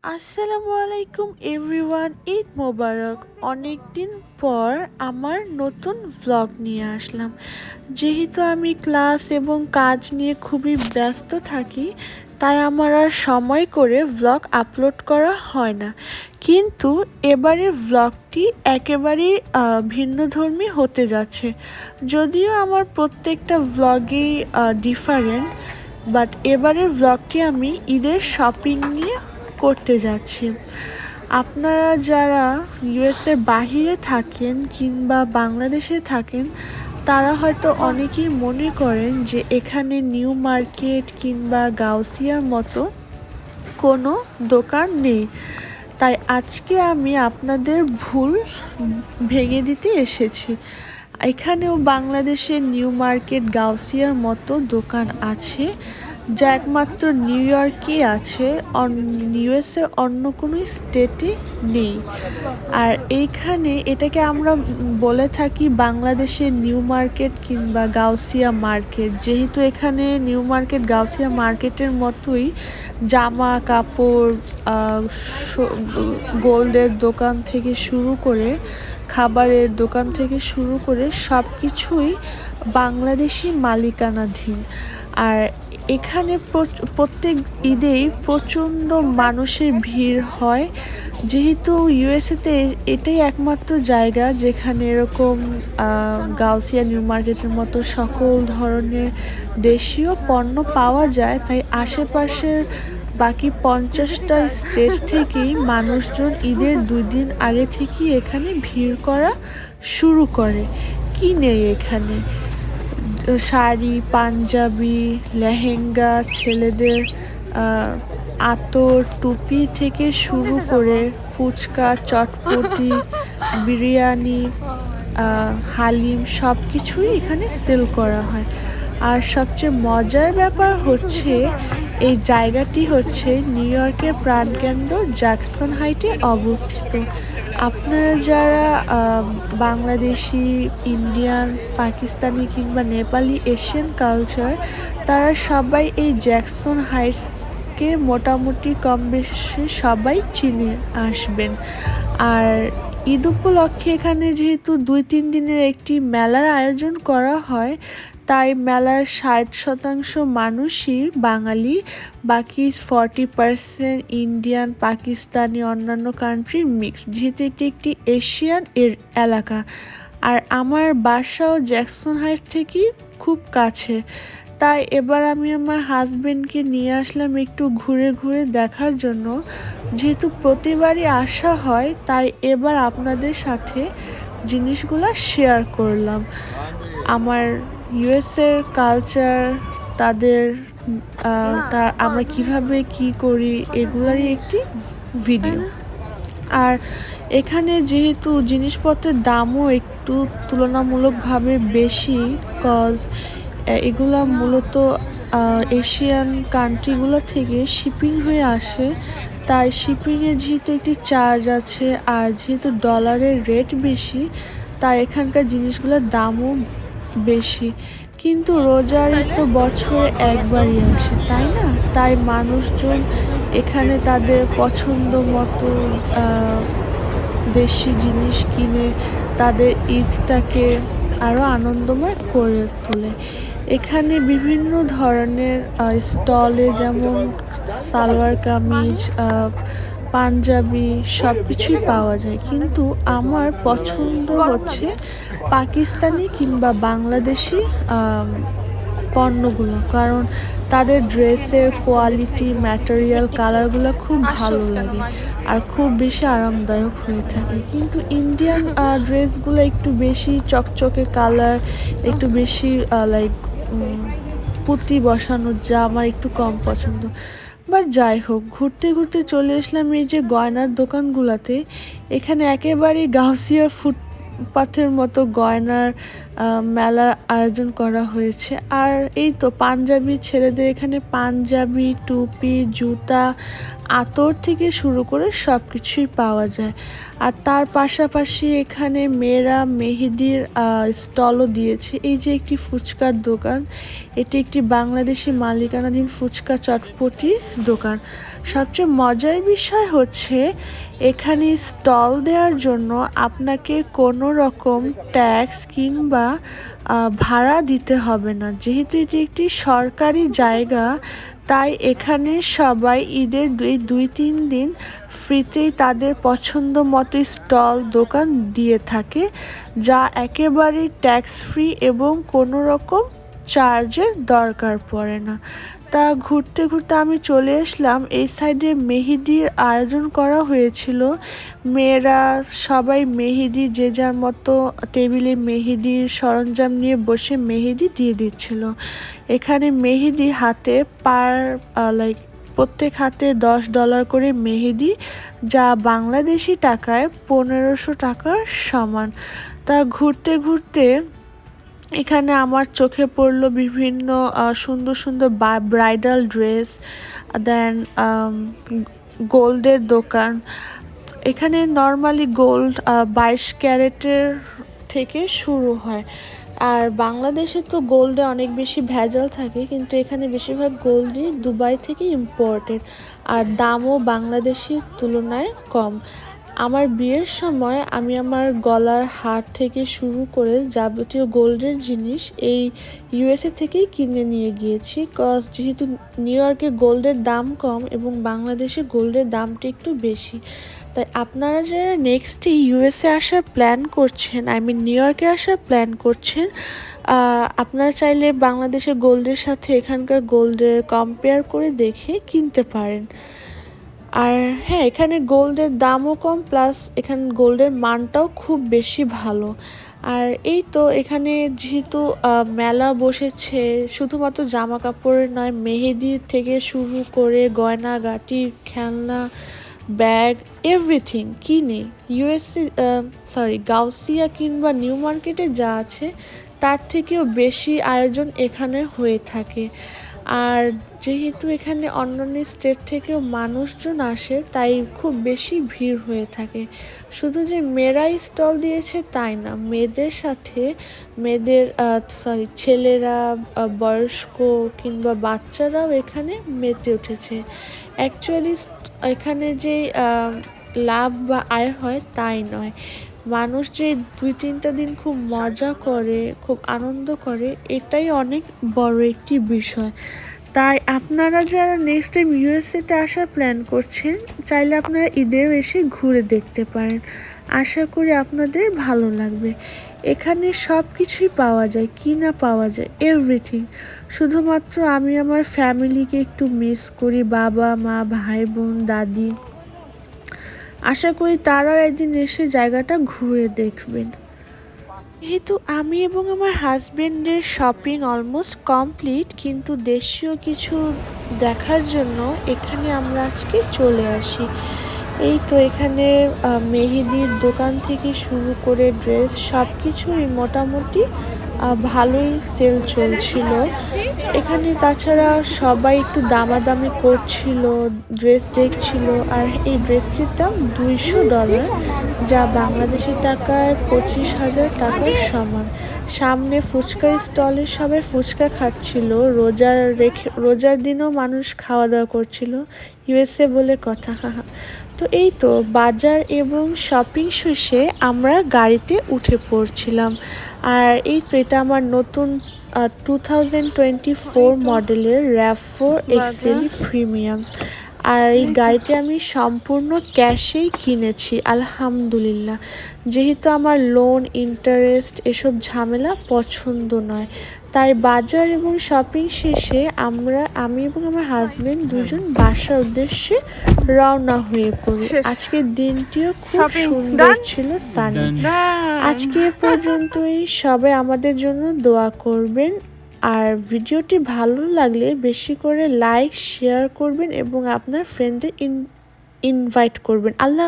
আসসালামু আলাইকুম এভরিওয়ান, ঈদ মোবারক। অনেক দিন পর আমার নতুন ভ্লগ নিয়ে আসলাম। যেহেতু আমি ক্লাস এবং কাজ নিয়ে খুবই ব্যস্ত থাকি, তাই আমার আর সময় করে ভ্লগ আপলোড করা হয় না। কিন্তু এবারের ভ্লগটি একেবারেই ভিন্নধর্মী হতে যাচ্ছে। যদিও আমার প্রত্যেকটা ভ্লগই ডিফারেন্ট, বাট এবারের ভ্লগটি আমি ঈদের শপিং নিয়ে করতে যাচ্ছি। আপনারা যারা ইউএসের বাহিরে থাকেন কিংবা বাংলাদেশে থাকেন, তারা হয়তো অনেকেই মনে করেন যে এখানে নিউ মার্কেট কিংবা গাউসিয়ার মতো কোনো দোকান নেই। তাই আজকে আমি আপনাদের ভুল ভেঙে দিতে এসেছি। এখানেও বাংলাদেশের নিউ মার্কেট গাউসিয়ার মতো দোকান আছে, যা একমাত্র নিউ ইয়র্কে আছে, ইউএসের অন্য কোনো স্টেটে নেই। আর এইখানে এটাকে আমরা বলে থাকি বাংলাদেশের নিউ মার্কেট কিংবা গাউসিয়া মার্কেট। যেহেতু এখানে নিউ মার্কেট গাউসিয়া মার্কেটের মতোই জামা কাপড়, গোল্ডের দোকান থেকে শুরু করে খাবারের দোকান থেকে শুরু করে সব কিছুই বাংলাদেশি মালিকানাধীন। আর এখানে প্রত্যেক ঈদেই প্রচণ্ড মানুষের ভিড় হয়। যেহেতু ইউএসএতে এটাই একমাত্র জায়গা যেখানে এরকম গাউসিয়া নিউ মার্কেটের মতো সকল ধরনের দেশীয় পণ্য পাওয়া যায়, তাই আশেপাশের বাকি 50টা স্টেট থেকেই মানুষজন ঈদের 2 দিন আগে থেকেই এখানে ভিড় করা শুরু করে। কি নেই এখানে? শাড়ি, পাঞ্জাবি, লেহেঙ্গা, ছেলেদের আতর, টুপি থেকে শুরু করে ফুচকা, চটপটি, বিরিয়ানি, হালিম সব কিছুই এখানে সেল করা হয়। আর সবচেয়ে মজার ব্যাপার হচ্ছে এই জায়গাটি হচ্ছে নিউ ইয়র্কের প্রাণকেন্দ্র জ্যাকসন হাইটে অবস্থিত। আপনারা যারা বাংলাদেশি, ইন্ডিয়ান, পাকিস্তানি কিংবা নেপালি এশিয়ান কালচার, তারা সবাই এই জ্যাকসন হাইটসকে মোটামুটি কম বেশি সবাই চিনে আসবেন। আর ঈদ উপলক্ষে এখানে যেহেতু 2-3 দিনের একটি মেলার আয়োজন করা হয়, তাই মেলার 60% মানুষই বাঙালি, বাকি 40% ইন্ডিয়ান, পাকিস্তানি, অন্যান্য কান্ট্রি মিক্স। যেহেতু এটি একটি এশিয়ান এলাকা, আর আমার বাসাও জ্যাকসন হাইট থেকে খুব কাছে, তাই এবার আমি আমার হাজবেন্ডকে নিয়ে আসলাম একটু ঘুরে ঘুরে দেখার জন্য। যেহেতু প্রতিবারই আসা হয়, তাই এবার আপনাদের সাথে জিনিসগুলো শেয়ার করলাম। আমার ইউএসের কালচার, তাদের আমরা কিভাবে কি করি, এগুলারই একটি ভিডিও। আর এখানে যেহেতু জিনিসপত্রের দামও একটু তুলনামূলকভাবে বেশি, কজ এগুলা মূলত এশিয়ান কান্ট্রিগুলো থেকে শিপিং হয়ে আসে, তাই শিপিংয়ে যেহেতু একটি চার্জ আছে, আর যেহেতু ডলারের রেট বেশি, তাই এখানকার জিনিসগুলোর দামও বেশি। কিন্তু রোজার ঈদ তো বছরে একবারই আসে, তাই না? তাই মানুষজন এখানে তাদের পছন্দ মতো দেশি জিনিস কিনে তাদের ঈদটাকে আরও আনন্দময় করে তোলে। এখানে বিভিন্ন ধরনের স্টলে, যেমন সালোয়ার কামিজ, পাঞ্জাবি সব কিছুই পাওয়া যায়। কিন্তু আমার পছন্দ হচ্ছে পাকিস্তানি কিংবা বাংলাদেশি পণ্যগুলো, কারণ তাদের ড্রেসের কোয়ালিটি, ম্যাটেরিয়াল, কালারগুলো খুব ভালো লাগে আর খুব বেশি আরামদায়ক হয়ে থাকে। কিন্তু ইন্ডিয়ান ড্রেসগুলো একটু বেশি চকচকে কালার, একটু বেশি লাইক পুঁতি বসানো, যা আমার একটু কম পছন্দ। বাট যাই হোক, ঘুরতে ঘুরতে চলে আসলাম এই যে গয়নার দোকানগুলোতে। এখানে একেবারেই গাউসিয়ার ফুটপাথের মতো গয়নার মেলার আয়োজন করা হয়েছে। আর এই তো পাঞ্জাবি, ছেলেদের এখানে পাঞ্জাবি, টুপি, জুতা, আতর থেকে শুরু করে সব কিছুই পাওয়া যায়। আর তার পাশাপাশি এখানে মেয়েরা মেহেদির স্টলও দিয়েছে। এই যে একটি ফুচকার দোকান, এটি একটি বাংলাদেশি মালিকানাধীন ফুচকা চটপটি দোকান। সবচেয়ে মজার বিষয় হচ্ছে এখানে স্টল দেওয়ার জন্য আপনাকে কোনো রকম ট্যাক্স কিংবা ভাড়া দিতে হবে না। যেহেতু এটি একটি সরকারি জায়গা, তাই এখানে সবাই ঈদের 2-3 দিন ফ্রিতেই তাদের পছন্দ মতো স্টল দোকান দিয়ে থাকে, যা একেবারেই ট্যাক্স ফ্রি এবং কোনো রকম চার্জের দরকার পড়ে না। তা ঘুরতে ঘুরতে আমি চলে আসলাম এই সাইডে। মেহেদির আয়োজন করা হয়েছিল, মেয়েরা সবাই মেহেদি যে যার মতো টেবিলে মেহেদির সরঞ্জাম নিয়ে বসে মেহেদি দিয়ে দিচ্ছিল। এখানে মেহেদি হাতে প্রত্যেক হাতে $10 করে মেহেদি, যা বাংলাদেশি টাকায় 1500 টাকার সমান। তা ঘুরতে ঘুরতে এখানে আমার চোখে পড়লো বিভিন্ন সুন্দর সুন্দর ব্রাইডাল ড্রেস, দেন গোল্ডের দোকান। এখানে নর্মালি গোল্ড 22 ক্যারেটের থেকে শুরু হয়। আর বাংলাদেশে তো গোল্ডে অনেক বেশি ভেজাল থাকে, কিন্তু এখানে বেশিরভাগ গোল্ডই দুবাই থেকে ইম্পোর্টেড, আর দামও বাংলাদেশির তুলনায় কম। আমার বিয়ের সময় আমি আমার গলার হার থেকে শুরু করে যাবতীয় গোল্ডের জিনিস এই ইউএসএ থেকেই কিনে নিয়ে গিয়েছি, যেহেতু নিউ ইয়র্কে গোল্ডের দাম কম এবং বাংলাদেশে গোল্ডের দামটা একটু বেশি। তাই আপনারা যারা নেক্সটে ইউএসএ আসার প্ল্যান করছেন, নিউ ইয়র্কে আসার প্ল্যান করছেন, আপনারা চাইলে বাংলাদেশের গোল্ডের সাথে এখানকার গোল্ডের কম্পেয়ার করে দেখে কিনতে পারেন। আর হ্যাঁ, এখানে গোল্ডের দামও কম, প্লাস এখানে গোল্ডের মানটাও খুব বেশি ভালো। আর এই তো এখানে যেহেতু মেলা বসেছে, শুধুমাত্র জামা কাপড়ের নয়, মেহেদির থেকে শুরু করে গয়নাগাটি, খেলনা, ব্যাগ, এভরিথিং কিনে গাউসিয়া কিংবা নিউ মার্কেটে যা আছে তার থেকেও বেশি আয়োজন এখানে হয়ে থাকে। আর যেহেতু এখানে অন্যান্য স্টেট থেকেও মানুষজন আসে, তাই খুব বেশি ভিড় হয়ে থাকে। শুধু যে মেয়েরাই স্টল দিয়েছে তাই না, ছেলেরা, বয়স্ক কিংবা বাচ্চারাও এখানে মেতে উঠেছে। অ্যাকচুয়ালি এখানে যে লাভ বা আয় হয় তাই নয়, মানুষ যে 2-3টা দিন খুব মজা করে, খুব আনন্দ করে, এটাই অনেক বড় একটি বিষয়। তাই আপনারা যারা নেক্সট টাইম ইউএসএতে আসার প্ল্যান করছেন, চাইলে আপনারা ঈদেও এসে ঘুরে দেখতে পারেন। আশা করি আপনাদের ভালো লাগবে। এখানে সব কিছুই পাওয়া যায়, কি না পাওয়া যায়, এভরিথিং। শুধুমাত্র আমি আমার ফ্যামিলিকে একটু মিস করি, বাবা মা, ভাই বোন, দাদি। আশা করি তারাও একদিন এসে জায়গাটা ঘুরে দেখবেন। যেহেতু আমি এবং আমার হাজবেন্ডের শপিং অলমোস্ট কমপ্লিট, কিন্তু দেশীয় কিছু দেখার জন্য এখানে আমরা আজকে চলে আসি। এই তো এখানে মেহেদির দোকান থেকে শুরু করে ড্রেস সব কিছুই মোটামুটি ভালোই সেল চলছিল এখানে। তাছাড়া সবাই একটু দামাদামি করছিল, ড্রেস দেখছিল। আর এই ড্রেসটির দাম $200, যা বাংলাদেশি টাকায় 25,000 টাকার সমান। সামনে ফুচকার স্টলে সবাই ফুচকা খাচ্ছিল, রোজার দিনও মানুষ খাওয়া দাওয়া করছিল, ইউএসএ বলে কথা। তো এই তো বাজার এবং শপিং শেষে আমরা গাড়িতে উঠে পড়ছিলাম। আর এই তো এটা আমার নতুন 2024 মডেলের RAV4 XLE প্রিমিয়াম। আর এই গাড়িটি আমি সম্পূর্ণ ক্যাশেই কিনেছি, আলহামদুলিল্লাহ। যেহেতু আমার লোন, ইন্টারেস্ট এসব ঝামেলা পছন্দ নয়, তাই বাজার এবং শপিং শেষে আমি এবং আমার হাজবেন্ড দুজন বাসার উদ্দেশ্যে রওনা হয়ে পড়ি। আজকের দিনটিও খুব সুন্দর ছিল, সানি। আজকে পর্যন্তই, সবাই আমাদের জন্য দোয়া করবেন। আর ভিডিওটি ভালো লাগলে বেশি করে লাইক, শেয়ার করবেন এবং আপনার ফ্রেন্ডদের ইনভাইট করবেন। আল্লাহ।